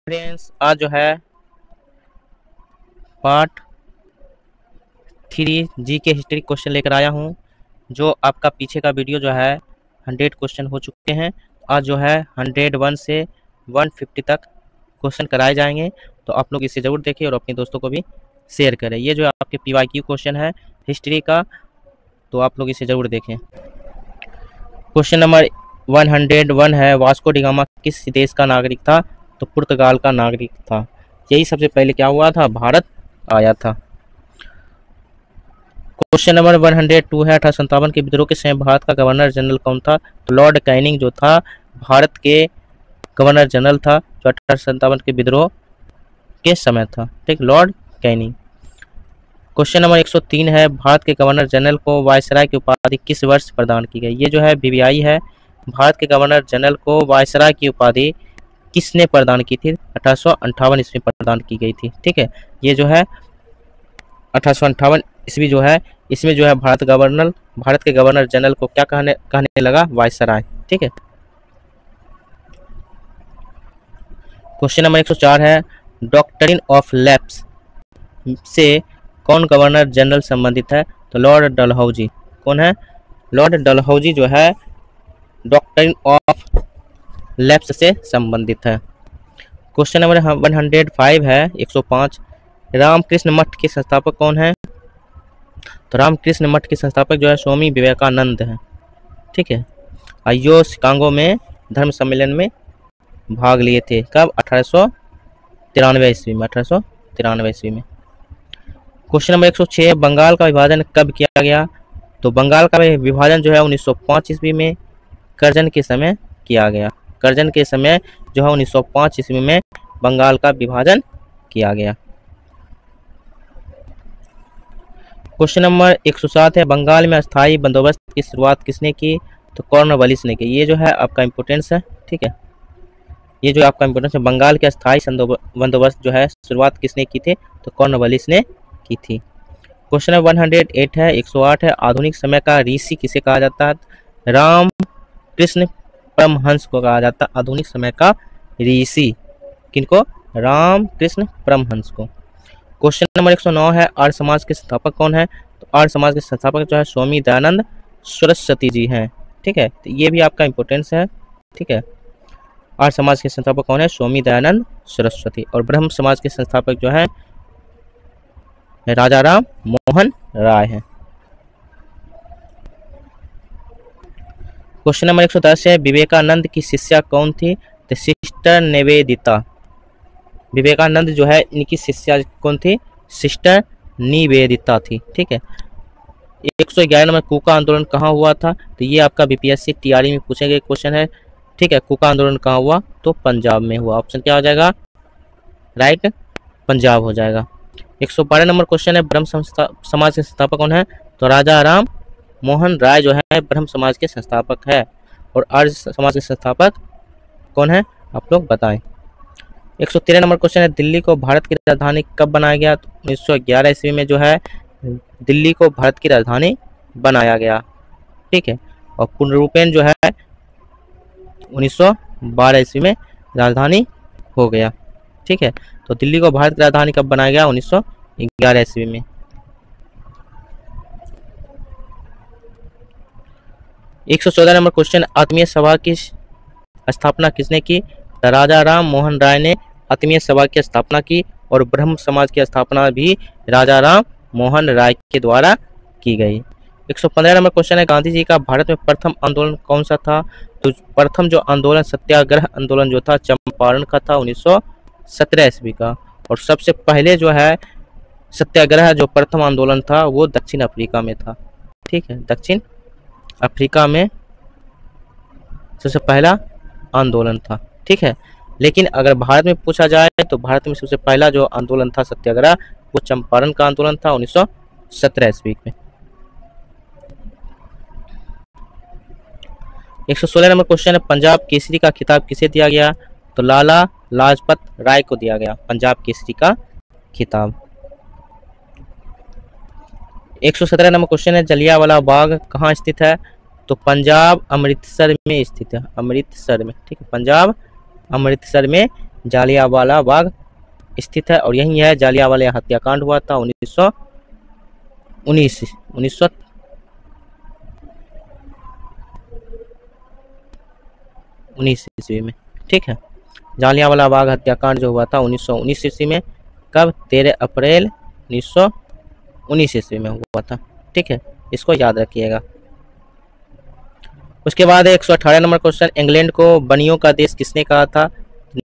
Friends, आज जो है पार्ट 3 जी के हिस्ट्री क्वेश्चन लेकर आया हूँ। जो आपका पीछे का वीडियो जो है 100 क्वेश्चन हो चुके हैं। आज जो है 101 से 150 तक क्वेश्चन कराए जाएंगे, तो आप लोग इसे ज़रूर देखें और अपने दोस्तों को भी शेयर करें। ये जो आपके PYQ क्वेश्चन है हिस्ट्री का, तो आप लोग इसे ज़रूर देखें। क्वेश्चन नंबर 101 है, वास्को डी गामा किस देश का नागरिक था? तो पुर्तगाल का नागरिक था। यही सबसे पहले क्या हुआ था, भारत आया था। क्वेश्चन नंबर 102 है, 1857 के विद्रोह के समय भारत का गवर्नर जनरल कौन था? तो लॉर्ड कैनिंग जो था भारत के गवर्नर जनरल था, जो 1857 के विद्रोह के समय था। ठीक, लॉर्ड कैनिंग। क्वेश्चन नंबर 103 है, भारत के गवर्नर जनरल को वायसराय की उपाधि किस वर्ष प्रदान की गई? ये जो है BBI है, भारत के गवर्नर जनरल को वायसराय की उपाधि किसने प्रदान की थी? 1858 ईस्वी प्रदान की गई थी। ठीक है, ये जो है 1858 ईस्वी जो है, इसमें जो है भारत के गवर्नर जनरल को क्या कहने लगा? वायसराय। ठीक है। क्वेश्चन नंबर 104 है, डॉक्ट्रिन ऑफ लैप्स से कौन गवर्नर जनरल संबंधित है? तो लॉर्ड डलहौजी। कौन है? लॉर्ड डलहौजी जो है डॉक्ट्रिन ऑफ लैप्स से संबंधित है। क्वेश्चन नंबर 105 है, 105, रामकृष्ण मठ के संस्थापक कौन है? तो रामकृष्ण मठ के संस्थापक जो है स्वामी विवेकानंद है। ठीक है, आइयो शिकागो में धर्म सम्मेलन में भाग लिए थे। कब? 1893 ईस्वी में। 1893 ईस्वी में। क्वेश्चन नंबर 106, बंगाल का विभाजन कब किया गया? तो बंगाल का विभाजन जो है 1905 ईस्वी में करजन के समय किया गया। करजन के समय जो है 1905 ईस्वी में बंगाल का विभाजन किया गया। क्वेश्चन नंबर 107 है, बंगाल में अस्थायी बंदोबस्त की शुरुआत किसने की? तो कॉर्नवालिस ने की। ये जो है आपका इम्पोर्टेंस है। ठीक है, ये जो आपका इम्पोर्टेंस है, बंगाल के अस्थायी बंदोबस्त जो है शुरुआत किसने की थी? तो कॉर्नवालिस ने की थी। क्वेश्चन नंबर 108 है, 108 है, आधुनिक समय का ऋषि किसे कहा जाता है? राम कृष्ण परमहंस को कहा जाता है आधुनिक समय का ऋषि। किनको? राम कृष्ण परमहंस को। क्वेश्चन नंबर 109 है, आर्य समाज के संस्थापक कौन है? तो आर्य समाज के संस्थापक जो है स्वामी दयानंद सरस्वती जी हैं। ठीक है, तो ये भी आपका इम्पोर्टेंस है। ठीक है, आर्य समाज के संस्थापक कौन है? स्वामी दयानंद सरस्वती। और ब्रह्म समाज के संस्थापक जो है राजा राम मोहन राय हैं। क्वेश्चन नंबर 110 है, विवेकानंद की शिष्या कौन थी? तो सिस्टर निवेदिता। विवेकानंद जो है इनकी शिष्या कौन थी? सिस्टर निवेदिता थी। ठीक है। 111 नंबर, कूका आंदोलन कहाँ हुआ था? तो ये आपका BPSC TRE में पूछे गए क्वेश्चन है। ठीक है, कूका आंदोलन कहाँ हुआ? तो पंजाब में हुआ। ऑप्शन क्या हो जाएगा? राइट, पंजाब हो जाएगा। 112 नंबर क्वेश्चन है, ब्रह्म समाज के संस्थापक कौन है? तो राजा राम मोहन राय जो है ब्रह्म समाज के संस्थापक है। और आर्य समाज के संस्थापक कौन है? आप लोग बताएं। 113 नंबर क्वेश्चन है, दिल्ली को भारत की राजधानी कब बनाया गया? तो 1911 ईस्वी में जो है दिल्ली को भारत की राजधानी बनाया गया। ठीक है, और पूर्ण रूपेण जो है 1912 ईस्वी में राजधानी हो गया। ठीक है, तो दिल्ली को भारत की राजधानी कब बनाया गया? 1911 ईस्वी में। एक 114 नंबर क्वेश्चन, आत्मीय सभा की स्थापना किसने की? राजा राम मोहन राय ने आत्मीय सभा की स्थापना की। और ब्रह्म समाज की स्थापना भी राजा राम मोहन राय के द्वारा की गई। 115 नंबर क्वेश्चन है, गांधी जी का भारत में प्रथम आंदोलन कौन सा था? तो प्रथम जो आंदोलन सत्याग्रह आंदोलन जो था चंपारण का था 1917 ईस्वी का। और सबसे पहले जो है सत्याग्रह जो प्रथम आंदोलन था वो दक्षिण अफ्रीका में था। ठीक है, दक्षिण अफ्रीका में सबसे पहला आंदोलन था। ठीक है, लेकिन अगर भारत में पूछा जाए तो भारत में सबसे पहला जो आंदोलन था सत्याग्रह वो चंपारण का आंदोलन था 1917 ईस्वी में। 116 नंबर क्वेश्चन है, पंजाब केसरी का खिताब किसे दिया गया? तो लाला लाजपत राय को दिया गया पंजाब केसरी का खिताब। 117 नंबर क्वेश्चन है, जलियांवाला बाग कहाँ स्थित है? तो पंजाब अमृतसर में स्थित है। अमृतसर में। ठीक है, पंजाब अमृतसर में जालियांवाला बाग स्थित है और यही है जालियांवाला हत्याकांड हुआ था 1919 ईस्वी में। ठीक है, जालियांवाला बाग हत्याकांड जो हुआ था 1919 ईस्वी में। कब? 13 अप्रैल 1919 ईस्वी में हुआ था। ठीक है, इसको याद रखिएगा। उसके बाद 118 नंबर क्वेश्चन, इंग्लैंड को बनियों का देश किसने कहा था?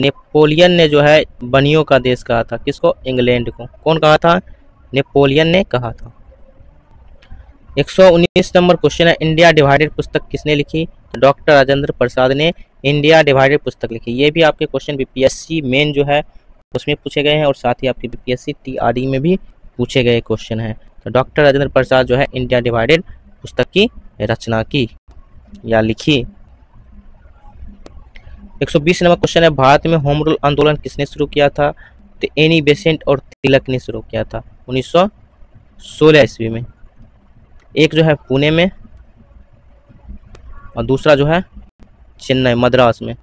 नेपोलियन ने जो है बनियों का देश कहा था। किसको? इंग्लैंड को। कौन कहा था? नेपोलियन ने कहा था। 119 नंबर क्वेश्चन है, इंडिया डिवाइडेड पुस्तक किसने लिखी? डॉक्टर राजेंद्र प्रसाद ने इंडिया डिवाइडेड पुस्तक लिखी। ये भी आपके क्वेश्चन बीपीएससी मेन जो है उसमें पूछे गए हैं और साथ ही आपके बीपीएससी टीआरई में भी पूछे गए क्वेश्चन हैं। तो डॉक्टर राजेंद्र प्रसाद जो है इंडिया डिवाइडेड पुस्तक की रचना की या लिखी। 120 नंबर क्वेश्चन है, भारत में होम रूल आंदोलन किसने शुरू किया था? तो एनी बेसेंट और तिलक ने शुरू किया था 1916 ईस्वी में। एक जो है पुणे में और दूसरा जो है चेन्नई मद्रास में।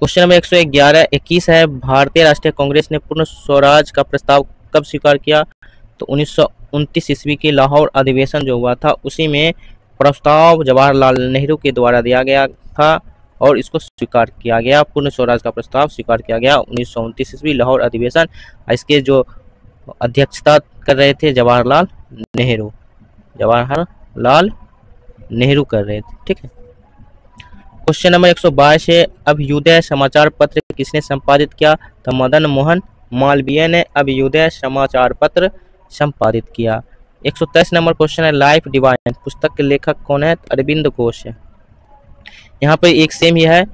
क्वेश्चन नंबर 121 है, भारतीय राष्ट्रीय कांग्रेस ने पूर्ण स्वराज का प्रस्ताव कब स्वीकार किया? तो 1929 ईस्वी के लाहौर अधिवेशन जो हुआ था उसी में प्रस्ताव जवाहरलाल नेहरू के द्वारा दिया गया था और इसको स्वीकार किया गया। पूर्ण स्वराज का प्रस्ताव स्वीकार किया गया 1929 ईस्वी लाहौर अधिवेशन। इसके जो अध्यक्षता कर रहे थे जवाहरलाल नेहरू कर रहे थे। ठीक है, क्वेश्चन नंबर 122 है, अभ्युदय समाचार पत्र किसने संपादित किया? तो मदन मोहन मालवीय ने अभ्युदय समाचार पत्र संपादित किया। 123 नंबर क्वेश्चन है, लाइफ डिवाइन पुस्तक के लेखक कौन है? अरविंद घोष है। यहाँ पे एक सेम ही है,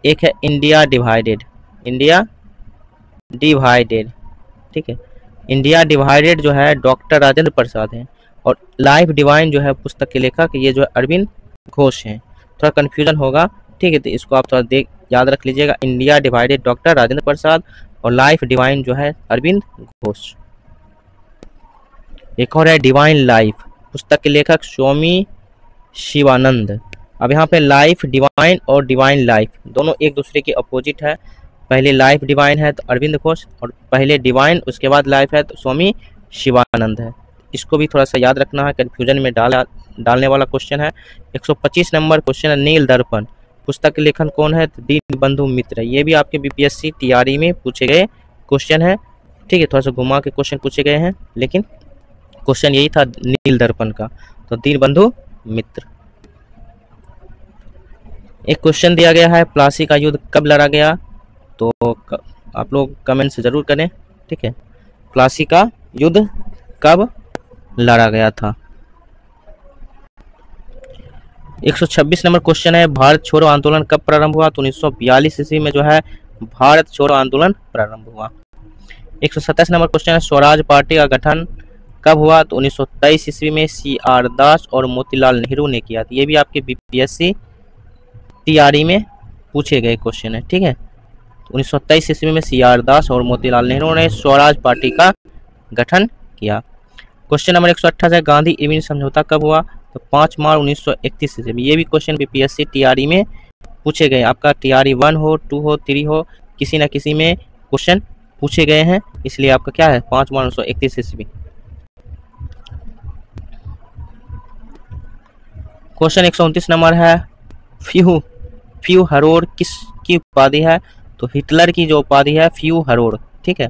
एक है इंडिया डिवाइडेड। ठीक है, इंडिया डिवाइडेड जो है डॉक्टर राजेंद्र प्रसाद है और लाइफ डिवाइन जो है पुस्तक के लेखक ये जो है अरविंद घोष हैं। थोड़ा कन्फ्यूजन होगा। ठीक है, तो इसको आप थोड़ा याद रख लीजिएगा, India divided doctor Rajendra Prasad और लाइफ डिवाइन जो है अरविंद घोष। एक और है डिवाइन लाइफ पुस्तक के लेखक स्वामी शिवानंद। अब यहाँ पे लाइफ डिवाइन और डिवाइन लाइफ दोनों एक दूसरे के अपोजिट है। पहले लाइफ डिवाइन है तो अरविंद घोष और पहले डिवाइन उसके बाद लाइफ है तो स्वामी शिवानंद है। इसको भी थोड़ा सा याद रखना है, कन्फ्यूजन में डालने वाला क्वेश्चन है। 125 नंबर क्वेश्चन है, नील दर्पण पुस्तक के लेखन कौन है? तो दीनबंधु मित्र। ये भी आपके बीपीएससी टीआरई में पूछे गए क्वेश्चन है। ठीक है, थोड़ा सा घुमा के क्वेश्चन पूछे गए हैं लेकिन क्वेश्चन यही था नील दर्पण का, तो दीनबंधु मित्र। एक क्वेश्चन दिया गया है, प्लासी का युद्ध कब लड़ा गया? तो आप लोग कमेंट से जरूर करें। ठीक है, प्लासी का युद्ध कब लड़ा गया था? 126 नंबर क्वेश्चन है, भारत छोड़ो आंदोलन कब प्रारंभ हुआ? तो 1942 ईस्वी में जो है भारत छोड़ो आंदोलन प्रारंभ हुआ। 127 नंबर क्वेश्चन है, स्वराज पार्टी का गठन कब हुआ? तो 1923 ईस्वी में CR दास और मोतीलाल नेहरू ने किया था। ये भी आपके बीपीएससी टीआरई में पूछे गए क्वेश्चन है। ठीक है, तो 1923 ईस्वी में CR दास और मोतीलाल नेहरू ने स्वराज पार्टी का गठन किया। क्वेश्चन नंबर 128 गांधी इरविन समझौता कब हुआ? तो 5 मार्च 1931 ईस्वी में। ये भी क्वेश्चन बीपीएससी टीआरई में पूछे गए। आपका टीआरई 1 हो 2 हो 3 हो किसी न किसी में क्वेश्चन पूछे गए हैं, इसलिए आपका क्या है 5 मार्च 1931 ईस्वी। क्वेश्चन 129 नंबर है, फ्यू हरोड़ किसकी उपाधि है? तो हिटलर की जो उपाधि है फ्यू हरोड़। ठीक है,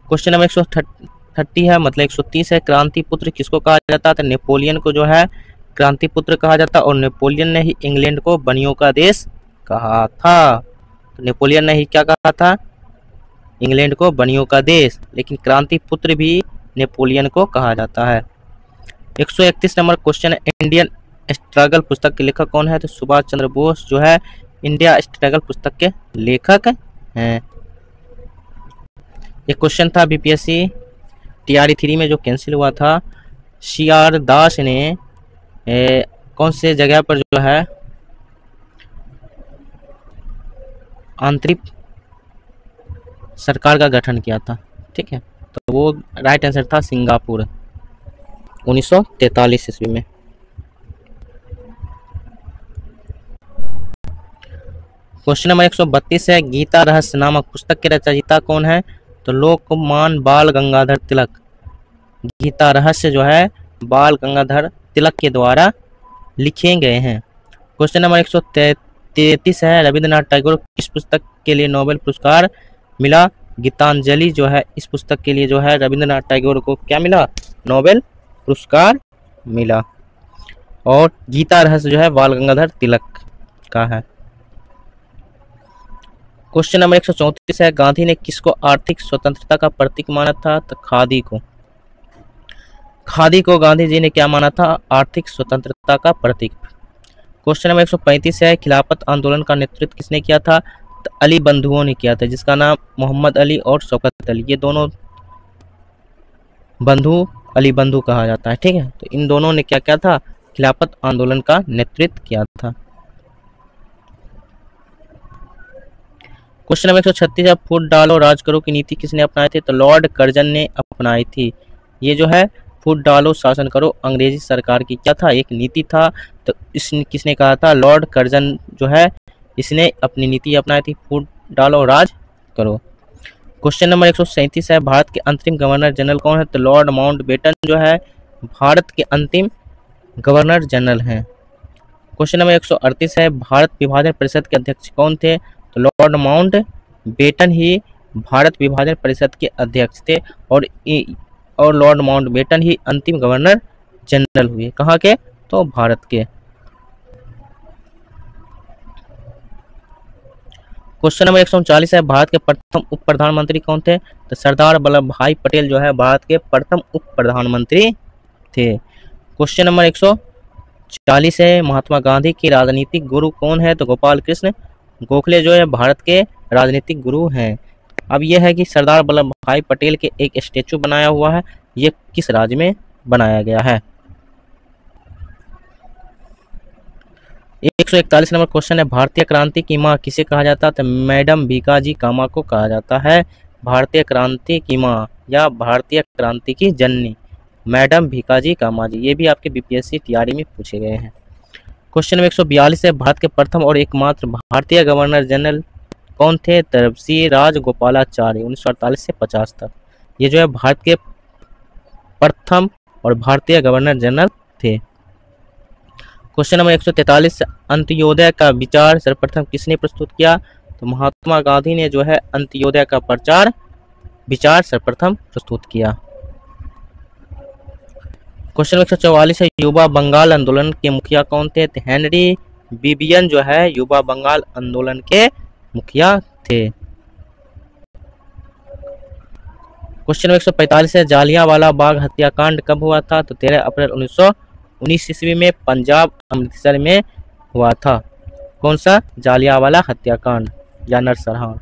क्वेश्चन नंबर 130 है, मतलब 130 है, क्रांति पुत्र किसको कहा जाता है? तो नेपोलियन को जो है क्रांति पुत्र कहा जाता है और नेपोलियन ने ही इंग्लैंड को बनियों का देश कहा था। तो नेपोलियन ने ही क्या कहा था? इंग्लैंड को बनियों का देश, लेकिन क्रांति पुत्र भी नेपोलियन को कहा जाता है। 131 नंबर क्वेश्चन है, इंडियन स्ट्रगल पुस्तक के लेखक कौन है? तो सुभाष चंद्र बोस जो है इंडिया स्ट्रगल पुस्तक के लेखक हैं। एक क्वेश्चन था बीपीएससी टीआरई 3 में जो कैंसिल हुआ था, CR दास ने कौन से जगह पर जो है आंतरिक सरकार का गठन किया था? ठीक है, तो वो राइट आंसर था सिंगापुर। 1943 ईस्वी में। क्वेश्चन नंबर 132 है, गीता रहस्य नामक पुस्तक के रचयिता कौन है? तो लोकमान बाल गंगाधर तिलक। गीता रहस्य जो है बाल गंगाधर तिलक के द्वारा लिखे गए हैं। क्वेश्चन नंबर 133 है, रविंद्रनाथ टैगोर किस पुस्तक के लिए नोबेल पुरस्कार मिला? गीतांजलि जो है इस पुस्तक के लिए जो है रविंद्रनाथ टैगोर को क्या मिला? नोबेल पुरस्कार मिला। और गीता रहस्य जो है बाल गंगाधर तिलक का है। क्वेश्चन नंबर 134 है, गांधी ने किसको आर्थिक स्वतंत्रता का प्रतीक माना था? तो खादी को। खादी को गांधी जी ने क्या माना था? आर्थिक स्वतंत्रता का प्रतीक। क्वेश्चन नंबर 135 है, खिलाफत आंदोलन का नेतृत्व किसने किया था? तो अली बंधुओं ने किया था, जिसका नाम मोहम्मद अली और शौकत अली, ये दोनों बंधु अली बंधु कहा जाता है। ठीक है, तो इन दोनों ने क्या किया था? खिलाफत आंदोलन का नेतृत्व किया था। क्वेश्चन नंबर 136 है, फूट डालो राज करो की नीति किसने अपनाई थी? तो लॉर्ड कर्जन ने अपनाई थी। ये जो है फूट डालो शासन करो अंग्रेजी सरकार की क्या था? एक नीति था। तो इसने किसने कहा था? लॉर्ड कर्जन जो है इसने अपनी नीति अपनाई थी, फूट डालो राज करो। क्वेश्चन नंबर 137 है, भारत के अंतरिम गवर्नर जनरल कौन है? तो लॉर्ड माउंटबेटन जो है भारत के अंतिम गवर्नर जनरल हैं। क्वेश्चन नंबर 138 है, भारत विभाजन परिषद के अध्यक्ष कौन थे? तो लॉर्ड माउंटबेटन ही भारत विभाजन परिषद के अध्यक्ष थे और लॉर्ड माउंटबेटन ही अंतिम गवर्नर जनरल हुए। कहाँ के? तो भारत के। क्वेश्चन नंबर 139 है, भारत के प्रथम उप प्रधानमंत्री कौन थे? तो सरदार वल्लभ भाई पटेल जो है भारत के प्रथम उप प्रधानमंत्री थे। क्वेश्चन नंबर 140 है, महात्मा गांधी के राजनीतिक गुरु कौन है? तो गोपाल कृष्ण गोखले जो है भारत के राजनीतिक गुरु हैं। अब यह है कि सरदार वल्लभ भाई पटेल के एक स्टेचू बनाया हुआ है, ये किस राज्य में बनाया गया है? 141 नंबर क्वेश्चन है, भारतीय क्रांति की मां किसे कहा जाता है? तो मैडम भीकाजी कामा को कहा जाता है भारतीय क्रांति की मां या भारतीय क्रांति की जननी, मैडम भीकाजी कामा जी। ये भी आपके बीपीएससी टीआरई में पूछे गए हैं। क्वेश्चन नंबर 142 है, भारत के प्रथम और एकमात्र भारतीय गवर्नर जनरल कौन थे? श्री राजगोपालाचारी 1948 से 50 तक। ये जो है भारत के प्रथम और भारतीय गवर्नर जनरल थे। क्वेश्चन नंबर 143, अंत्योदय का विचार सर्वप्रथम किसने प्रस्तुत किया? तो महात्मा गांधी ने जो है अंत्योदय का विचार सर्वप्रथम प्रस्तुत किया। क्वेश्चन 144 है, युवा बंगाल आंदोलन के मुखिया कौन थे? तो हेनरी बिबियन जो है युवा बंगाल आंदोलन के मुखिया थे। क्वेश्चन 145 है, जालियांवाला बाग हत्याकांड कब हुआ था? तो 13 अप्रैल 1919 ईस्वी में पंजाब अमृतसर में हुआ था। कौन सा? जालियांवाला हत्याकांड या नरसंहार।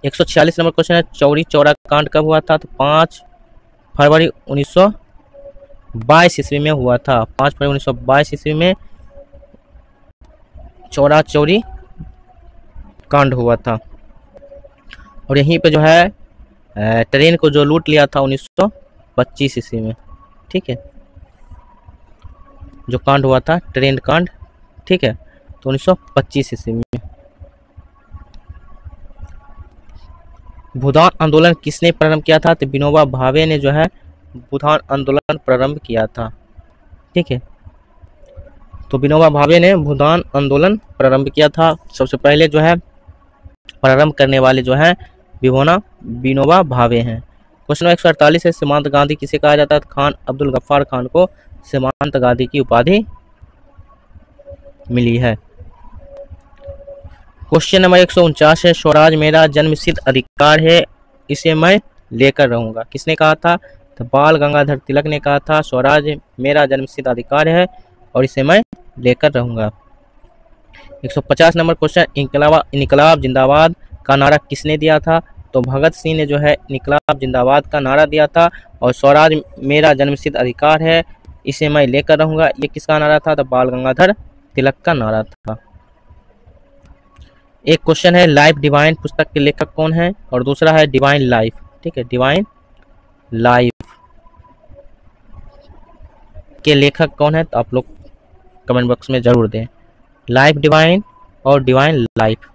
146 नंबर क्वेश्चन है, चौरी चौरा कांड कब हुआ था? तो 5 फरवरी 1922 ईस्वी में हुआ था। 5 फरवरी 1922 ईस्वी में चौरा चौरी कांड हुआ था। और यहीं पे जो है ट्रेन को जो लूट लिया था 1925 ईस्वी में। ठीक है, जो कांड हुआ था ट्रेन कांड, ठीक है, तो 1925 ईस्वी में। भूदान आंदोलन किसने प्रारंभ किया था? तो विनोबा भावे ने जो है भूदान आंदोलन प्रारंभ किया था। ठीक है, तो विनोबा भावे ने भूदान आंदोलन प्रारंभ किया था। सबसे पहले जो है प्रारंभ करने वाले जो है विनोबा भावे हैं। क्वेश्चन 148 है, सीमांत गांधी किसे कहा जाता है? खान अब्दुल गफ्फार खान को सीमांत गांधी की उपाधि मिली है। क्वेश्चन नंबर 149 है, स्वराज मेरा जन्मसिद्ध अधिकार है, इसे मैं लेकर रहूंगा। किसने कहा था? तो बाल गंगाधर तिलक ने कहा था स्वराज मेरा जन्मसिद्ध अधिकार है और इसे मैं लेकर रहूंगा। 150 नंबर क्वेश्चन, इनकलाब जिंदाबाद का नारा किसने दिया था? तो भगत सिंह ने जो है इनकलाब जिंदाबाद का नारा दिया था। और स्वराज मेरा जन्मसिद्ध अधिकार है, इसे मैं लेकर रहूंगा, ये किसका नारा था? तो बाल गंगाधर तिलक का नारा था। एक क्वेश्चन है, लाइफ डिवाइन पुस्तक के लेखक कौन है? और दूसरा है डिवाइन लाइफ। ठीक है, डिवाइन लाइफ के लेखक कौन है, तो आप लोग कमेंट बॉक्स में ज़रूर दें। लाइफ डिवाइन और डिवाइन लाइफ।